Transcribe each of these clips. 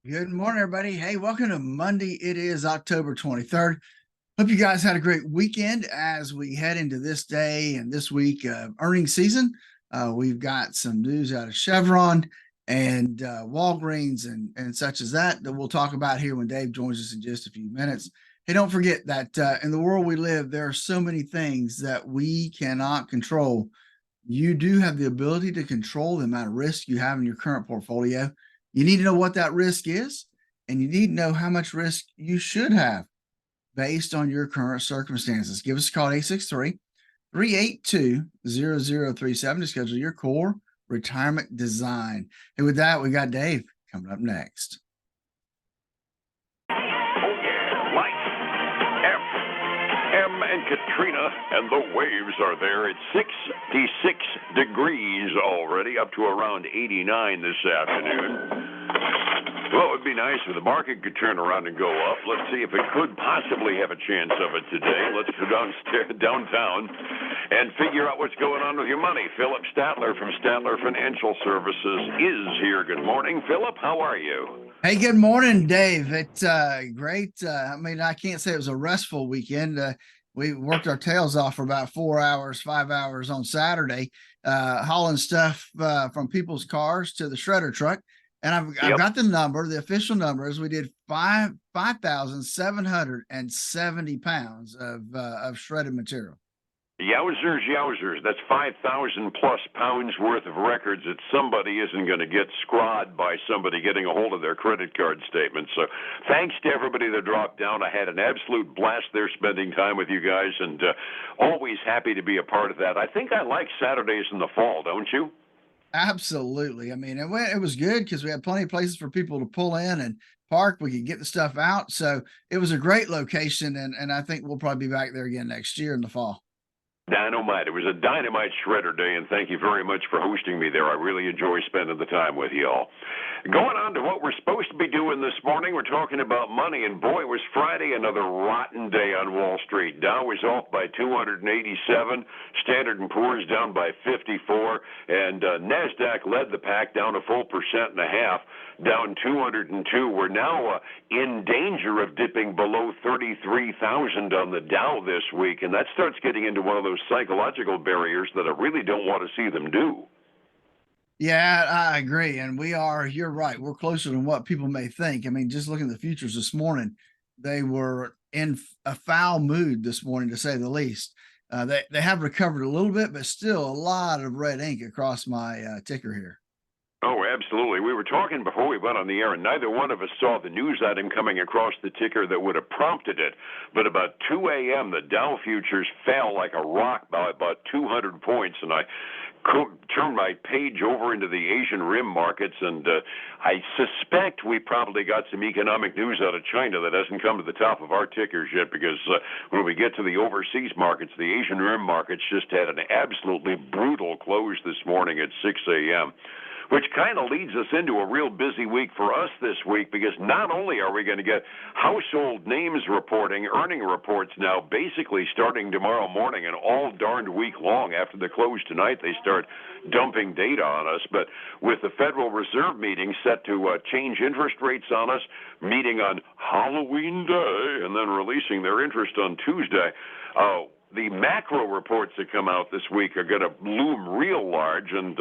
Good morning, everybody. Hey, welcome to Monday. It is October 23rd. Hope you guys had a great weekend as we head into this day and this week of earnings season. We've got some news out of Chevron and Walgreens and such as that we'll talk about here when Dave joins us in just a few minutes. Hey, don't forget that in the world we live, there are so many things that we cannot control. You do have the ability to control the amount of risk you have in your current portfolio. You need to know what that risk is, and you need to know how much risk you should have based on your current circumstances. Give us a call at 863-382-0037 to schedule your core retirement design. And with that, we got Dave coming up next. And Katrina, and the waves are there. It's 66 degrees already, up to around 89 this afternoon. Well, it would be nice if the market could turn around and go up. Let's see if it could possibly have a chance of it today. Let's go downtown and figure out what's going on with your money. Phillip Statler from Statler Financial Services is here. Good morning, Phillip. How are you? Hey, good morning, Dave. It's great. I mean, I can't say it was a restful weekend. We worked our tails off for about 4 hours, 5 hours on Saturday, hauling stuff from people's cars to the shredder truck. And I've got the number. The official number is we did 5,770 pounds of shredded material. Yowzers, yowzers. That's 5,000 plus pounds worth of records that somebody isn't going to get scrawled by somebody getting a hold of their credit card statement. So thanks to everybody that dropped down. I had an absolute blast there spending time with you guys, and always happy to be a part of that. I think I like Saturdays in the fall, don't you? Absolutely. I mean, it was good because we had plenty of places for people to pull in and park. We could get the stuff out. So it was a great location, and I think we'll probably be back there again next year in the fall. Dynamite. It was a dynamite shredder day, and thank you very much for hosting me there. I really enjoy spending the time with you all. Going on to what we're supposed to be doing this morning, we're talking about money, and boy, it was Friday, another rotten day on Wall Street. Dow was off by 287, Standard & Poor's down by 54, and NASDAQ led the pack down a full 1.5%, down 202. We're now in danger of dipping below 33,000 on the Dow this week, and that starts getting into one of those psychological barriers that I really don't want to see them do. Yeah, I agree. And you're right. We're closer than what people may think. I mean, just looking at the futures this morning, they were in a foul mood this morning, to say the least. They have recovered a little bit, but still a lot of red ink across my ticker here. Oh, absolutely. We were talking before we went on the air, and neither one of us saw the news item coming across the ticker that would have prompted it. But about 2 a.m., the Dow futures fell like a rock by about 200 points, and I turned my page over into the Asian rim markets, and I suspect we probably got some economic news out of China that hasn't come to the top of our tickers yet, because when we get to the overseas markets, the Asian rim markets just had an absolutely brutal close this morning at 6 a.m., which kind of leads us into a real busy week for us this week, because not only are we going to get household names reporting, earning reports now basically starting tomorrow morning and all darned week long. After the close tonight, they start dumping data on us. But with the Federal Reserve meeting set to change interest rates on us, meeting on Halloween Day and then releasing their interest on Tuesday, the macro reports that come out this week are going to loom real large, and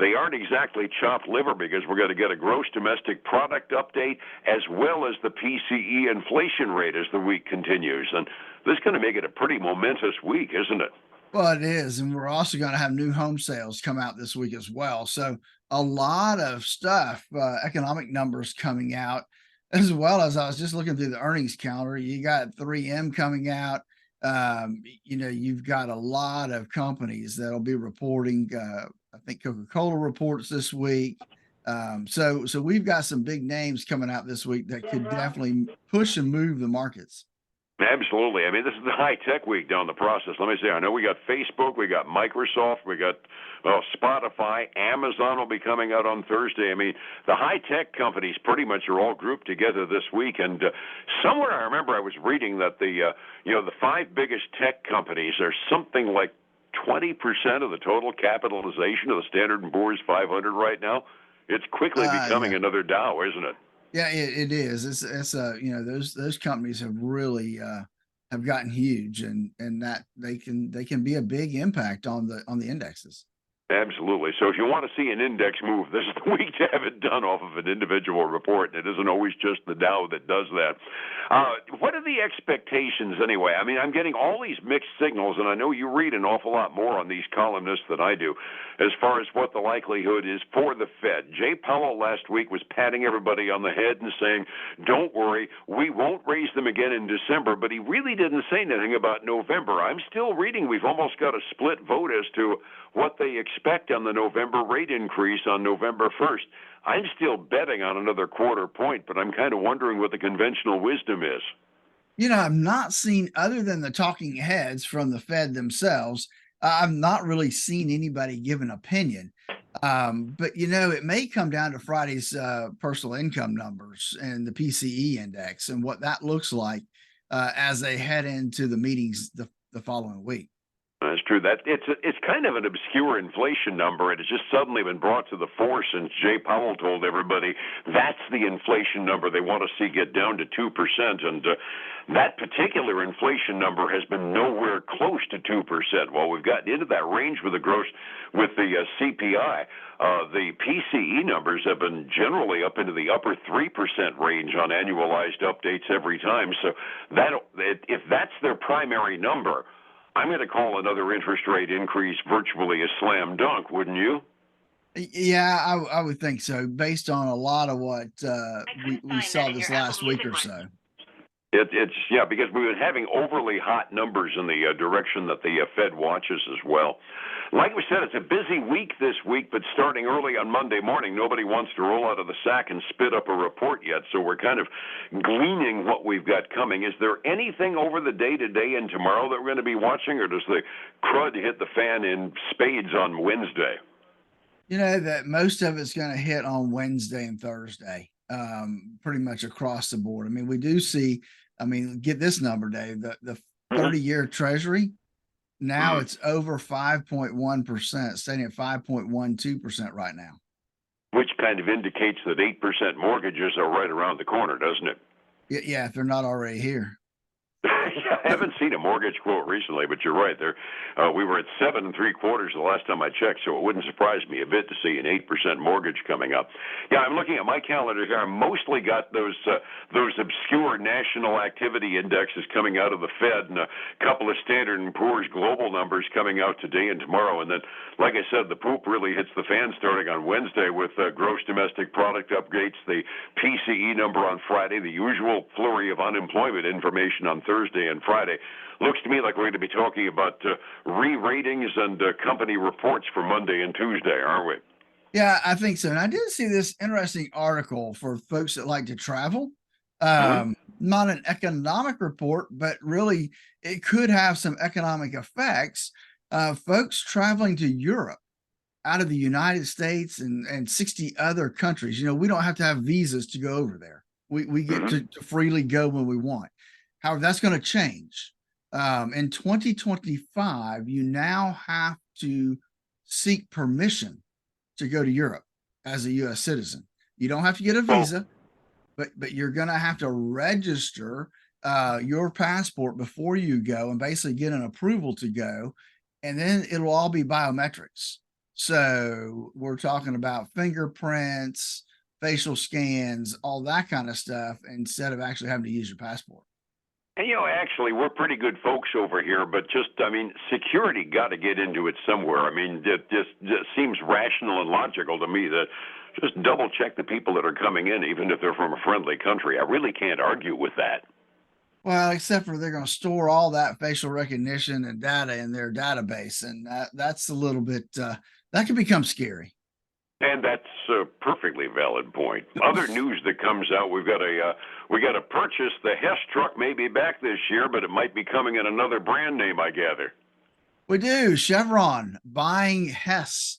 they aren't exactly chopped liver, because we're going to get a gross domestic product update as well as the PCE inflation rate as the week continues. And this is going to make it a pretty momentous week, isn't it? Well, it is. And we're also going to have new home sales come out this week as well. So a lot of stuff, economic numbers coming out, as well as I was just looking through the earnings calendar. You got 3M coming out. You've got a lot of companies that'll be reporting. I think Coca-Cola reports this week. So we've got some big names coming out this week that could definitely push and move the markets. Absolutely. I mean, this is the high-tech week down the process. Let me say, I know we got Facebook, we got Microsoft, we got Spotify, Amazon will be coming out on Thursday. I mean, the high-tech companies pretty much are all grouped together this week. And somewhere I remember I was reading that the 5 biggest tech companies are something like 20% of the total capitalization of the Standard & Poor's 500 right now. It's quickly becoming another Dow, isn't it? Yeah, it is. It's those companies have really have gotten huge, and that they can be a big impact on the indexes. Absolutely. So if you want to see an index move, this is the week to have it done off of an individual report. And it isn't always just the Dow that does that. What are the expectations anyway? I mean, I'm getting all these mixed signals, and I know you read an awful lot more on these columnists than I do, as far as what the likelihood is for the Fed. Jay Powell last week was patting everybody on the head and saying, don't worry, we won't raise them again in December, but he really didn't say anything about November. I'm still reading we've almost got a split vote as to what they expect on the November rate increase on November 1st. I'm still betting on another quarter point, but I'm kind of wondering what the conventional wisdom is. I've not seen, other than the talking heads from the Fed themselves, I've not really seen anybody give an opinion. But it may come down to Friday's personal income numbers and the PCE index and what that looks like as they head into the meetings the following week. That's true. That it's kind of an obscure inflation number. It has just suddenly been brought to the fore since Jay Powell told everybody that's the inflation number they want to see get down to 2%. And that particular inflation number has been nowhere close to 2%. Well, we've gotten into that range with the CPI. The PCE numbers have been generally up into the upper 3% range on annualized updates every time. So if that's their primary number, I'm going to call another interest rate increase virtually a slam dunk, wouldn't you? Yeah, I would think so, based on a lot of what we saw this last week or so. Because we've been having overly hot numbers in the direction that the Fed watches as well. Like we said, it's a busy week this week, but starting early on Monday morning, nobody wants to roll out of the sack and spit up a report yet, so we're kind of gleaning what we've got coming. Is there anything over the day today and tomorrow that we're going to be watching, or does the crud hit the fan in spades on Wednesday? That most of it's going to hit on Wednesday and Thursday, pretty much across the board. I mean, we do see, get this number, Dave, the 30-year Treasury, now it's over 5.1%, staying at 5.12% right now. Which kind of indicates that 8% mortgages are right around the corner, doesn't it? Yeah, if they're not already here. I haven't seen a mortgage quote recently, but you're right. We were at 7 3/4 the last time I checked, so it wouldn't surprise me a bit to see an 8% mortgage coming up. Yeah, I'm looking at my calendar here. I mostly got those obscure national activity indexes coming out of the Fed, and a couple of Standard & Poor's global numbers coming out today and tomorrow. And then, like I said, the poop really hits the fan starting on Wednesday with gross domestic product updates, the PCE number on Friday, the usual flurry of unemployment information on Thursday and Friday. Looks to me like we're going to be talking about re-ratings and company reports for Monday and Tuesday, aren't we? Yeah, I think so. And I did see this interesting article for folks that like to travel. Not an economic report, but really it could have some economic effects. Folks traveling to Europe out of the United States and 60 other countries. We don't have to have visas to go over there. We get to freely go when we want. However, that's going to change. In 2025, you now have to seek permission to go to Europe as a U.S. citizen. You don't have to get a visa, but you're going to have to register your passport before you go and basically get an approval to go. And then it'll all be biometrics. So we're talking about fingerprints, facial scans, all that kind of stuff, instead of actually having to use your passport. And, actually, we're pretty good folks over here, but security got to get into it somewhere. It just seems rational and logical to me that just double check the people that are coming in, even if they're from a friendly country. I really can't argue with that. Well, except for they're going to store all that facial recognition and data in their database. And that's a little bit, that can become scary. And that's a perfectly valid point. Other news that comes out, we got to purchase. The Hess truck may be back this year, but it might be coming in another brand name, I gather. We do. Chevron buying Hess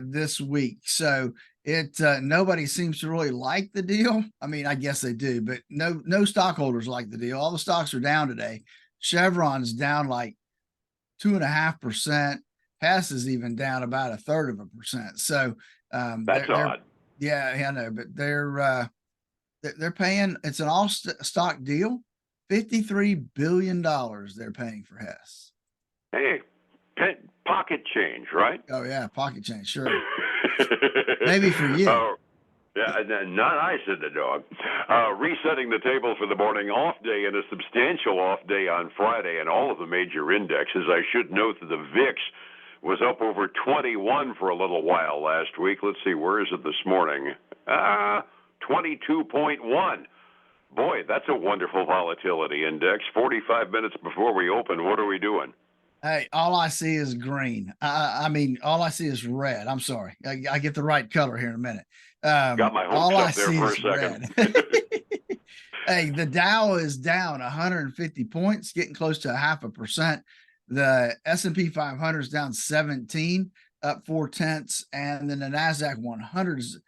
this week. So nobody seems to really like the deal. I guess they do, but no stockholders like the deal. All the stocks are down today. Chevron's down like 2.5%. Hess is even down about 1/3%. So that's odd. Yeah, I know, but they're paying. It's an all stock deal. $53 billion they're paying for Hess. Hey, pocket change, right? Oh yeah, pocket change, sure. Maybe for you. Yeah, not I, said the dog. Resetting the table for the morning off day and a substantial off day on Friday in all of the major indexes. I should note that the VIX was up over 21 for a little while last week. Let's see, where is it this morning? 22.1. Boy, that's a wonderful volatility index. 45 minutes before we open, what are we doing? Hey, all I see is green. I mean, all I see is red. I'm sorry. I get the right color here in a minute. Got my hopes up there for a second. Hey, the Dow is down 150 points, getting close to 0.5%. The S&P 500 is down 17, up 0.4, and then the Nasdaq 100 is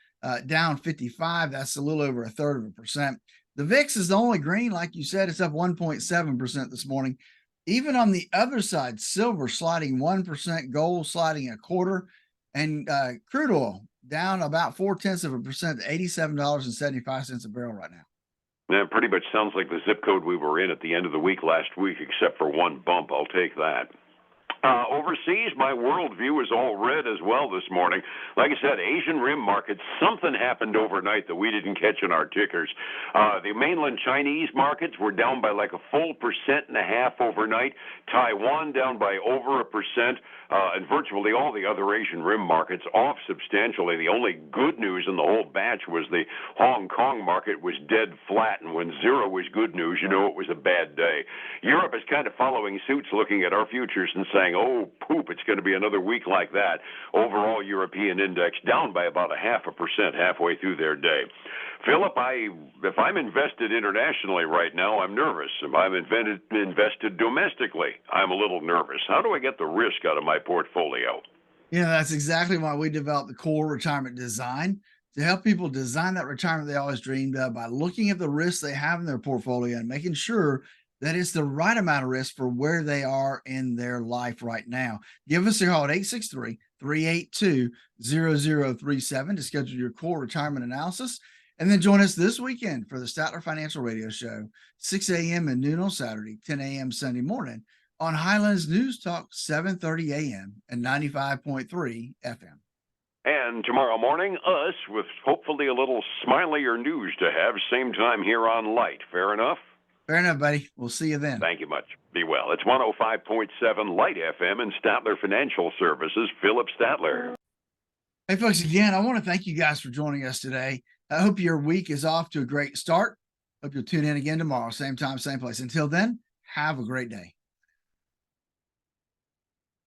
down 55. That's a little over 1/3%. The VIX is the only green, like you said. It's up 1.7% this morning. Even on the other side, silver sliding 1%, gold sliding 1/4, and crude oil down about 0.4% to $87.75 a barrel right now. Yeah, pretty much sounds like the zip code we were in at the end of the week last week, except for one bump. I'll take that. Overseas, my worldview is all red as well this morning. Like I said, Asian rim markets, something happened overnight that we didn't catch in our tickers. The mainland Chinese markets were down by like a full 1.5% overnight. Taiwan down by over 1%. And virtually all the other Asian rim markets off substantially. The only good news in the whole batch was the Hong Kong market was dead flat. And when zero was good news, you know it was a bad day. Europe is kind of following suits, looking at our futures and saying, oh, poop, it's going to be another week like that. Overall, European index down by about 0.5% halfway through their day. Phillip, if I'm invested internationally right now, I'm nervous. If I'm invested domestically, I'm a little nervous. How do I get the risk out of my portfolio? Yeah, that's exactly why we developed the core retirement design, to help people design that retirement they always dreamed of by looking at the risks they have in their portfolio and making sure that it's the right amount of risk for where they are in their life right now. Give us a call at 863-382-0037 to schedule your core retirement analysis. And then join us this weekend for the Statler Financial Radio Show, 6 a.m. and noon on Saturday, 10 a.m. Sunday morning on Highlands News Talk, 7:30 a.m. and 95.3 FM. And tomorrow morning, us with hopefully a little smilier news to have, same time here on Light. Fair enough? Fair enough, buddy. We'll see you then. Thank you much. Be well. It's 105.7 Light FM and Statler Financial Services, Phillip Statler. Hey, folks, again, I want to thank you guys for joining us today. I hope your week is off to a great start. Hope you'll tune in again tomorrow, same time, same place. Until then, have a great day.